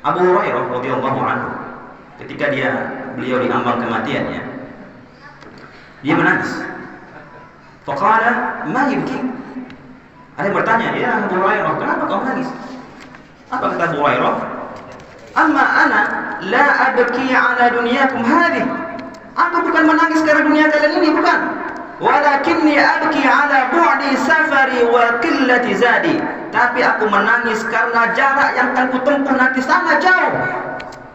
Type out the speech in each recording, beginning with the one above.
Abu Hurairah radhiyallahu anhu, ketika beliau diambang kematiannya, dia menangis. Faqala ma yubki? Ada yang bertanya, ya Abu Hurairah, kenapa kau menangis? Apa kata Abu Hurairah? Amma ana la abki ala dunyakum hadhihi. Aku bukan menangis karena dunia kalian ini, bukan. Walakinni abki ala bu'di safari wa qillati zadi. Tapi aku menangis karena jarak yang akan kutempuh nanti sangat jauh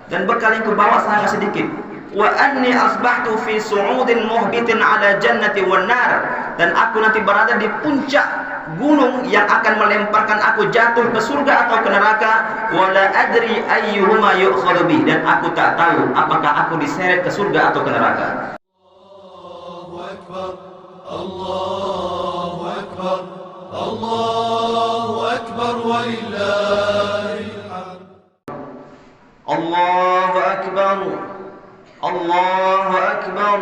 dan bekal yang kubawa sangat sedikit. Wa anni asbahtu fi su'udin muhbitin ala jannati wan nar. Dan aku nanti berada di puncak gunung yang akan melemparkan aku jatuh ke surga atau ke neraka. Wala adri ayyuhuma yu'khadhu bi. Dan aku tak tahu apakah aku diseret ke surga atau ke neraka. Allahu Akbar, Allahu Akbar, Allahu Akbar walillahil hamd. Allahu Akbar, Allahu Akbar,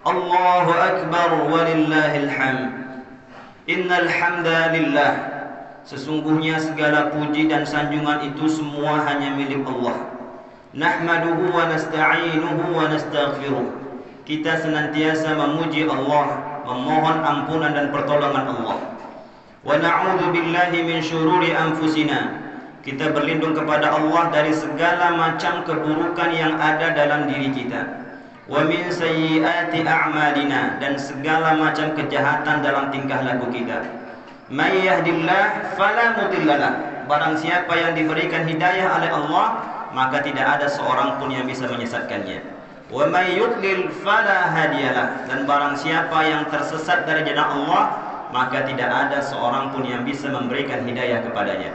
Allahu Akbar walillahil hamd. Innal hamdalillah, sesungguhnya segala puji dan sanjungan itu semua hanya milik Allah. Nahmaduhu wa nasta'inuhu wa nastaghfiruh. Kita senantiasa memuji Allah, memohon ampunan dan pertolongan Allah. Wa na'udzu billahi min syururi anfusina. Kita berlindung kepada Allah dari segala macam keburukan yang ada dalam diri kita. Wa min sayyiati a'malina, dan segala macam kejahatan dalam tingkah laku kita. May yahdillah fala mudhillalah. Barang siapa yang diberikan hidayah oleh Allah, maka tidak ada seorang pun yang bisa menyesatkannya. Wa may yudlil fala hadiyalah. Dan barang siapa yang tersesat dari jalan Allah, maka tidak ada seorang pun yang bisa memberikan hidayah kepadanya.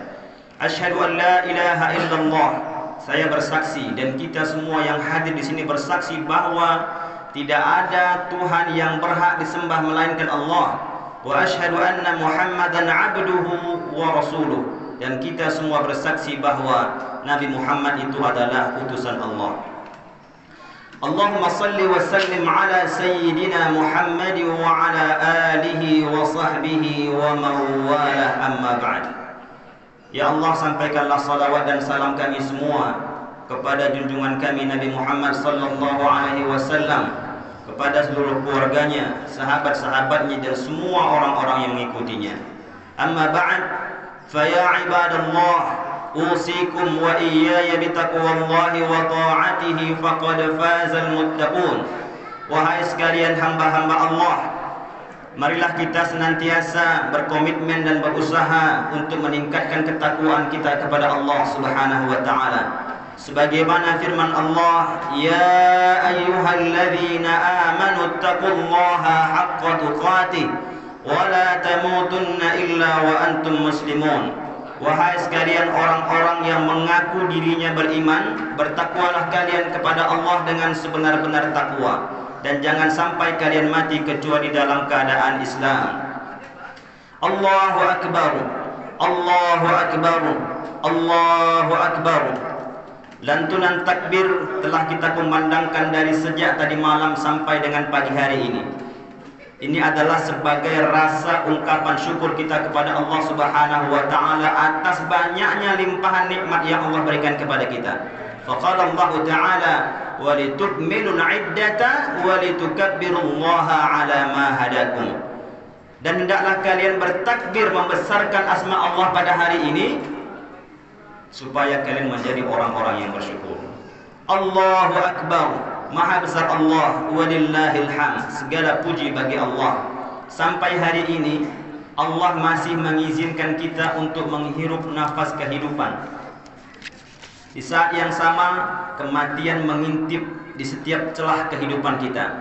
Asyhadu an la ilaha illallah. Saya bersaksi dan kita semua yang hadir di sini bersaksi bahwa tidak ada Tuhan yang berhak disembah melainkan Allah. Wa asyhadu anna Muhammadan abduhu wa rasuluh. Dan kita semua bersaksi bahwa Nabi Muhammad itu adalah utusan Allah. Allahumma salli wa sallim ala sayyidina Muhammad wa ala alihi wa sahbihi wa mawalah, amma ba'd. Ya Allah, sampaikanlah salawat dan salam kami semua kepada junjungan kami Nabi Muhammad sallallahu alaihi wasallam, kepada seluruh keluarganya, sahabat-sahabatnya dan semua orang-orang yang mengikutinya. Amma ba'd, fa ya ibadallah, usikum wa iyaya bitaqwallahi wa ta'atihi faqad fazal muttaqun. Wahai sekalian hamba-hamba Allah, marilah kita senantiasa berkomitmen dan berusaha untuk meningkatkan ketakwaan kita kepada Allah Subhanahu wa taala. Sebagaimana firman Allah, ya ayyuhalladzina amanu taqullaha haqqa tuqatih wa la tamutunna illa wa antum muslimun. Wahai sekalian orang-orang yang mengaku dirinya beriman, bertakwalah kalian kepada Allah dengan sebenar-benar takwa, dan jangan sampai kalian mati kecuali dalam keadaan Islam. Allahu Akbar, Allahu Akbar, Allahu Akbar. Lantunan takbir telah kita kumandangkan dari sejak tadi malam sampai dengan pagi hari ini. Ini adalah sebagai rasa ungkapan syukur kita kepada Allah Subhanahu wa taala atas banyaknya limpahan nikmat yang Allah berikan kepada kita. Faqala Allah taala wa litukmilul iddata wa litukabbirullaha ala ma hadakum. Dan hendaklah kalian bertakbir membesarkan asma Allah pada hari ini supaya kalian menjadi orang-orang yang bersyukur. Allahu Akbar, Maha besar Allah, walillahil hamd. Segala puji bagi Allah. Sampai hari ini Allah masih mengizinkan kita untuk menghirup nafas kehidupan. Di saat yang sama kematian mengintip di setiap celah kehidupan kita.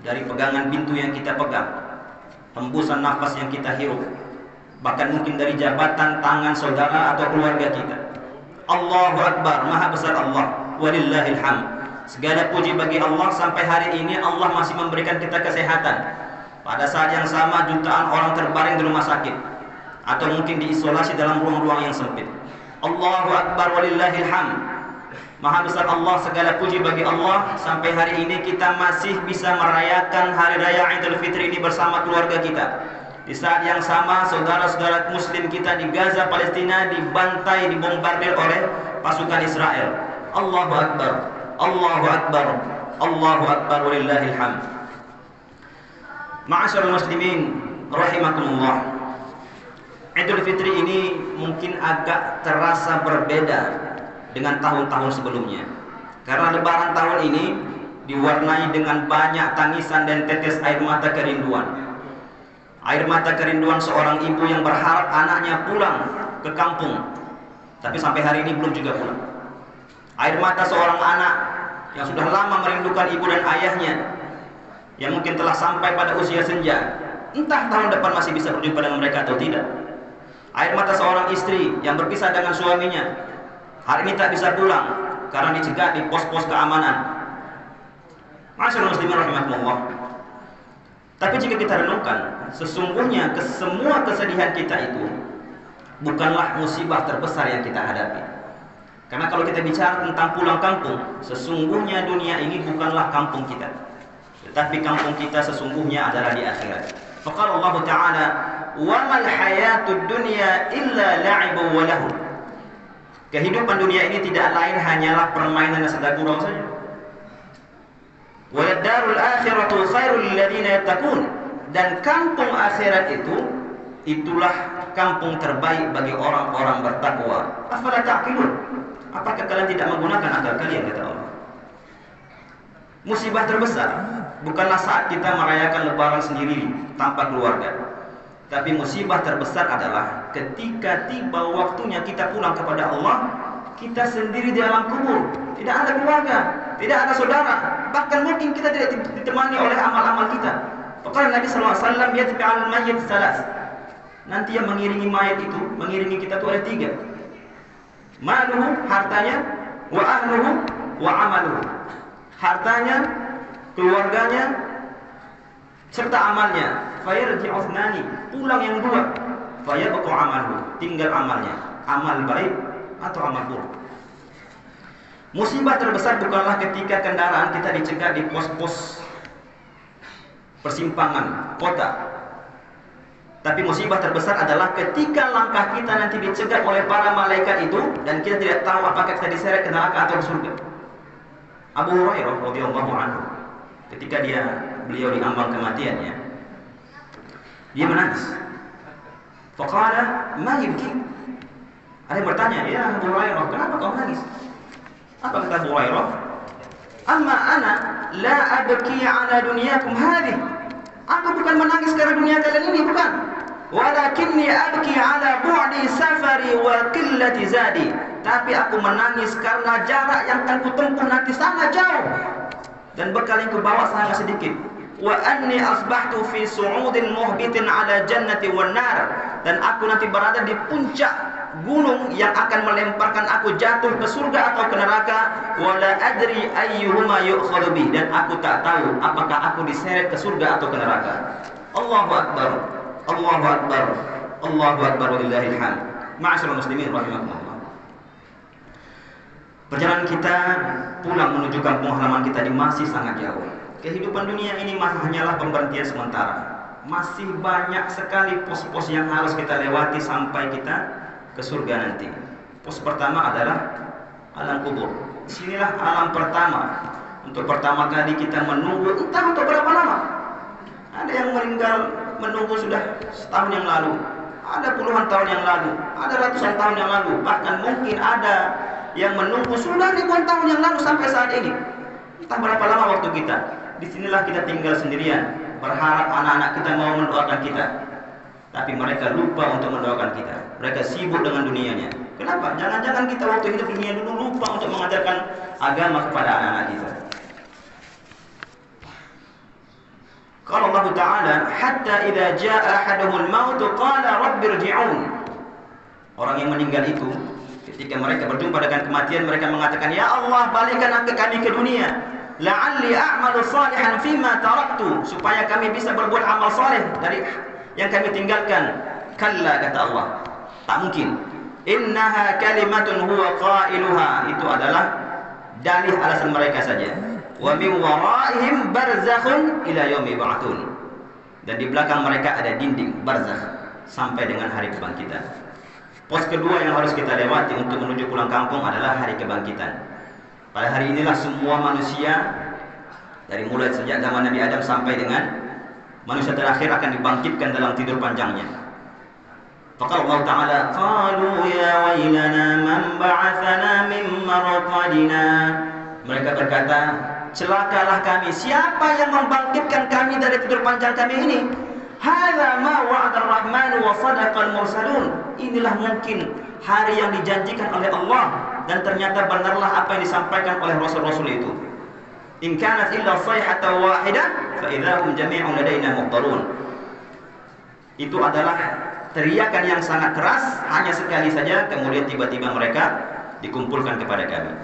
Dari pegangan pintu yang kita pegang, hembusan nafas yang kita hirup, bahkan mungkin dari jabatan tangan saudara atau keluarga kita. Allahu Akbar, Maha besar Allah, walillahil hamd. Segala puji bagi Allah. Sampai hari ini Allah masih memberikan kita kesehatan. Pada saat yang sama jutaan orang terbaring di rumah sakit atau mungkin diisolasi dalam ruang-ruang yang sempit. Allahu Akbar, walillahil hamd. Maha besar Allah, segala puji bagi Allah. Sampai hari ini kita masih bisa merayakan hari raya Idul Fitri ini bersama keluarga kita. Di saat yang sama saudara-saudara muslim kita di Gaza, Palestina dibantai, dibombardir oleh pasukan Israel. Allahu Akbar, Allahu Akbar, Allahu Akbar, walillahil hamd. Ma'asyiral muslimin rahimakumullah. Idul Fitri ini mungkin agak terasa berbeda dengan tahun-tahun sebelumnya. Karena lebaran tahun ini diwarnai dengan banyak tangisan dan tetes air mata kerinduan. Air mata kerinduan seorang ibu yang berharap anaknya pulang ke kampung, tapi sampai hari ini belum juga pulang. Air mata seorang anak yang sudah lama merindukan ibu dan ayahnya, yang mungkin telah sampai pada usia senja, entah tahun depan masih bisa berjumpa dengan mereka atau tidak. Air mata seorang istri yang berpisah dengan suaminya, hari ini tak bisa pulang karena dicegat di pos-pos keamanan. Masyaallah muslimin rahimakumullah. Tapi jika kita renungkan, sesungguhnya semua kesedihan kita itu bukanlah musibah terbesar yang kita hadapi. Karena kalau kita bicara tentang pulang kampung, sesungguhnya dunia ini bukanlah kampung kita, tetapi kampung kita sesungguhnya adalah di akhirat. Faqala Allah Ta'ala, "Wa mal hayatud dunya illa la'ibun wa lahu." Kehidupan dunia ini tidak lain hanyalah permainan dan sedang gurau saja. Wa darul akhiratu khairul lil ladzina yattaqun. Dan kampung akhirat itulah kampung terbaik bagi orang-orang bertakwa. Afala ta'qilun? Apakah kalian tidak menggunakan akal kalian, kata Allah? Musibah terbesar bukanlah saat kita merayakan lebaran sendiri tanpa keluarga, tapi musibah terbesar adalah ketika tiba waktunya kita pulang kepada Allah, kita sendiri di alam kubur, tidak ada keluarga, tidak ada saudara, bahkan mungkin kita tidak ditemani oleh amal-amal kita. Maka Nabi SAW yatba'al mayyit salas. Nanti yang mengiringi mayat itu, mengiringi kita itu ada 3. Maluhu, hartanya, wa ahluhu, wa amaluhu. Hartanya, keluarganya, serta amalnya. Fayarji'u ithnani, pulang yang 2. Fayabqa amaluhu, tinggal amalnya, amal baik atau amal buruk. Musibah terbesar bukanlah ketika kendaraan kita dicegat di pos-pos persimpangan kota, tapi musibah terbesar adalah ketika langkah kita nanti dicegat oleh para malaikat itu dan kita tidak tahu apakah kita diseret ke neraka atau ke surga. Abu Hurairah radhiyallahu anhu, ketika beliau diambang kematiannya, dia menangis. Faqala ma yubki? Ada yang bertanya, ya Abu Hurairah, kenapa kau menangis? Apa kata Abu Hurairah? Amma ana la abki ala dunyakum hadhihi. Aku bukan menangis karena dunia kalian ini, bukan. Walakinni abki ala bu'di safari wa qillati zadi. Tapi aku menangis karena jarak yang akan kutempuh nanti sangat jauh dan bekal yang kubawa sangat sedikit. Wa anni asbahtu fi su'udin muhbitin ala jannati wan nar. Dan aku nanti berada di puncak gunung yang akan melemparkan aku jatuh ke surga atau ke neraka. Wala adri ayyuhuma yu'khadhu bih. Dan aku tak tahu apakah aku diseret ke surga atau ke neraka. Allahu Akbar, Allahu Akbar, Allahu Akbar, walillahil hamd. Ma'asyiral muslimin rahimakumullah. Perjalanan kita pulang menuju kampung halaman kita ini masih sangat jauh. Kehidupan dunia ini hanyalah pemberhentian sementara. Masih banyak sekali pos-pos yang harus kita lewati sampai kita ke surga nanti. Pos pertama adalah alam kubur. Disinilah alam pertama. Untuk pertama kali kita menunggu entah untuk berapa lama. Ada yang meninggal menunggu sudah setahun yang lalu, ada puluhan tahun yang lalu, ada ratusan tahun yang lalu, bahkan mungkin ada yang menunggu sudah ribuan tahun yang lalu sampai saat ini. Entah berapa lama waktu kita. Disinilah kita tinggal sendirian, berharap anak-anak kita mau mendoakan kita, tapi mereka lupa untuk mendoakan kita. Mereka sibuk dengan dunianya. Kenapa? Jangan-jangan kita waktu hidup dunia dulu lupa untuk mengajarkan agama kepada anak-anak kita. Qala Allah Ta'ala, hatta idza jaa ahaduhumul maut qala rabbirji'un. Orang yang meninggal itu ketika mereka berjumpa dengan kematian, mereka mengatakan, ya Allah, balikan kami ke dunia, la'alli a'malu salihan fima taraktu, supaya kami bisa berbuat amal saleh dari yang kami tinggalkan. Kalla, kata Allah, tak mungkin. Innaha kalimatun huwa qailuha, itu adalah dalih alasan mereka saja. Wa min waraihim barzakhun ila yaumi yub'atsun. dan di belakang mereka ada dinding barzakh sampai dengan hari kebangkitan. Pos kedua yang harus kita lewati untuk menuju pulang kampung adalah hari kebangkitan. Pada hari inilah semua manusia dari mulai sejak zaman Nabi Adam sampai dengan manusia terakhir akan dibangkitkan dalam tidur panjangnya. Faqala Allah Ta'ala, qalu ya wailana man ba'athana min marqadina. Mereka berkata, celakalah kami, siapa yang membangkitkan kami dari tidur panjang kami ini? Hadza ma wa'ada ar-rahman wa sadaqal mursalun. Inilah mungkin hari yang dijanjikan oleh Allah dan ternyata benarlah apa yang disampaikan oleh rasul-rasul itu. In kanat illa sayhatan wahidah fa idzahum jami'un ladaina muhdarun. Itu adalah teriakan yang sangat keras, hanya sekali saja, kemudian tiba-tiba mereka dikumpulkan kepada kami.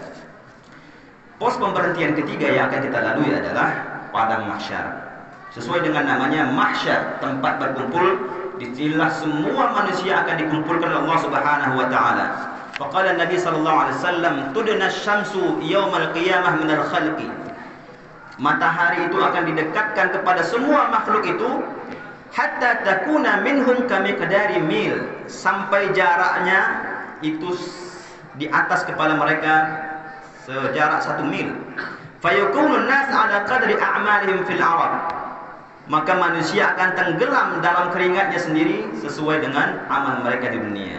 Pos pemberhentian ketiga yang akan kita lalui adalah padang mahsyar. Sesuai dengan namanya mahsyar, tempat berkumpul, disinilah semua manusia akan dikumpulkan oleh Allah Subhanahu wa taala. Faqala Nabi sallallahu alaihi wasallam, tudna asy-syamsu yaumal qiyamah minal khalqi. Matahari itu akan didekatkan kepada semua makhluk itu hatta takuna minhum kamiqdari mil, sampai jaraknya itu di atas kepala mereka sejarak 1 mil. Fayakunu an-nas ala qadri a'malihim fil arab. Maka manusia akan tenggelam dalam keringatnya sendiri sesuai dengan amal mereka di dunia.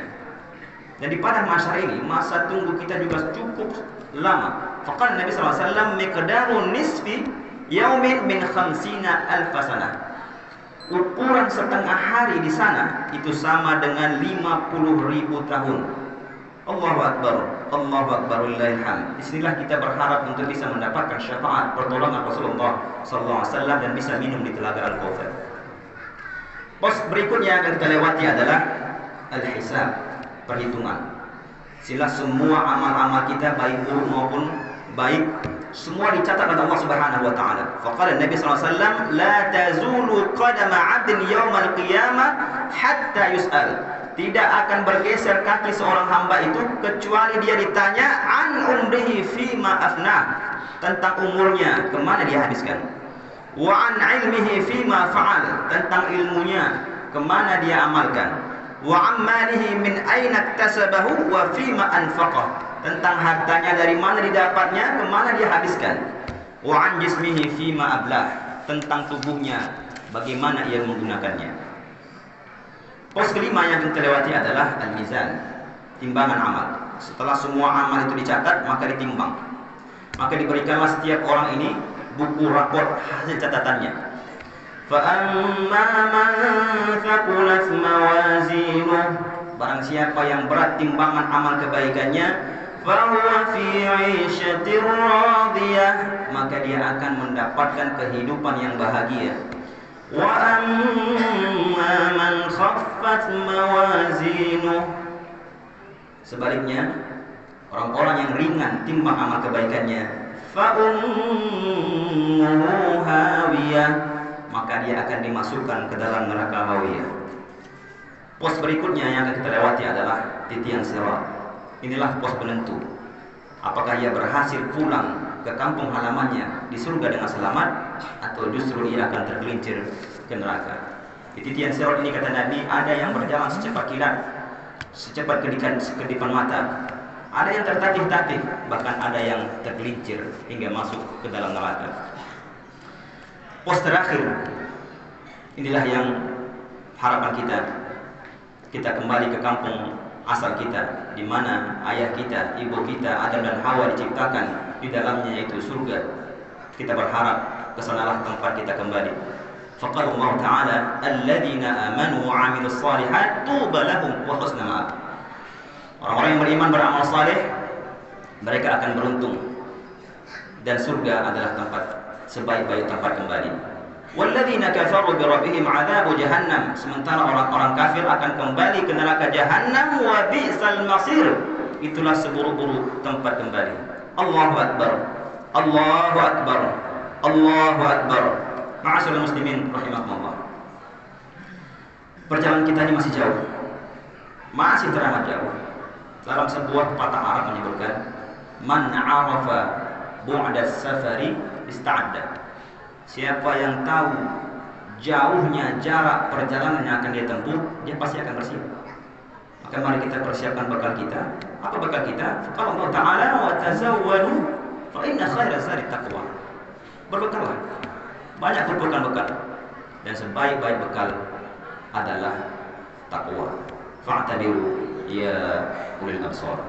Dan di padang mahsyar ini masa tunggu kita juga cukup lama. Faqala Nabi sallallahu alaihi wasallam miqdaru nisfi yaumin min 50,000 sanah. Ukuran setengah hari di sana itu sama dengan 50.000 tahun. Allahu Akbar, Allahu Akbar, lillahil hamd. Disinilah kita berharap untuk bisa mendapatkan syafaat pertolongan Rasulullah sallallahu alaihi wasallam dan bisa minum di telaga Al-Kautsar. Pos berikutnya yang akan kita lewati adalah al-hisab, perhitungan. Sila semua amal-amal kita baik buruk maupun baik semua dicatat oleh Allah Subhanahu wa taala. Faqala Nabi sallallahu alaihi wasallam, la tazulu qadama 'abdin yaumal qiyamah hatta yus'al. Tidak akan bergeser kaki seorang hamba itu kecuali dia ditanya an umrihi fima afnah, tentang umurnya kemana dia habiskan. Wa an ilmihi fima fa'al, tentang ilmunya kemana dia amalkan. Wa ammalihi min aina iktasabahu wa fima anfaqah, tentang hartanya dari mana didapatnya, kemana dia habiskan. Wa an jismihi fima ablah, tentang tubuhnya bagaimana ia menggunakannya. Pos kelima yang kita lewati adalah al-mizan, timbangan amal. Setelah semua amal itu dicatat, maka ditimbang. Maka diberikanlah setiap orang ini buku rapor hasil catatannya. Fa amma man thaqulat mawazinuh, barang siapa yang berat timbangan amal kebaikannya, fa huwa fi 'ishatir radiyah, maka dia akan mendapatkan kehidupan yang bahagia. Wa amma man khaffat mawazinuh, sebaliknya orang-orang yang ringan timbang amal kebaikannya, fa ummuhu hawiyah, maka dia akan dimasukkan ke dalam neraka hawiyah. Pos berikutnya yang akan kita lewati adalah titian sirat. Inilah pos penentu apakah ia berhasil pulang ke kampung halamannya di surga dengan selamat atau justru ia akan tergelincir ke neraka. Di titian sirat ini kata Nabi, ada yang berjalan secepat kilat, secepat kedipan mata, ada yang tertatih-tatih, bahkan ada yang tergelincir hingga masuk ke dalam neraka. Pos terakhir inilah yang harapan kita kembali ke kampung asal kita, di mana ayah kita, ibu kita, Adam dan Hawa diciptakan, di dalamnya yaitu surga. Kita berharap kesanalah tempat kita kembali. Faqala Allah Ta'ala, alladzina amanu wa 'amilus shalihat tuba lahum wa husna ma'ab. Orang-orang yang beriman beramal saleh, mereka akan beruntung dan surga adalah tempat sebaik-baik tempat kembali. Walladzina kafaru bi rabbihim 'adzabu jahannam, sementara orang-orang kafir akan kembali ke neraka jahannam, wa bi'sal masir, itulah seburuk-buruk tempat kembali. Allahu Akbar, Allahu Akbar, Allahu Akbar. Ma'asyiral muslimin rahimakumullah. Perjalanan kita ini masih jauh, masih teramat jauh. Dalam sebuah pepatah Arab menyebutkan, man 'arafa bu'da safari ista'adda. Siapa yang tahu jauhnya jarak perjalanan yang akan dia tempuh, dia pasti akan bersiap. Maka mari kita persiapkan bekal kita. Apa bekal kita? Qala Allah Ta'ala wa tazawwadu fa inna khairaz zadi taqwa. Berbekallah. Banyak berbekal-bekal. Dan sebaik-baik bekal adalah takwa. Fa'tabiru ya ulil absar.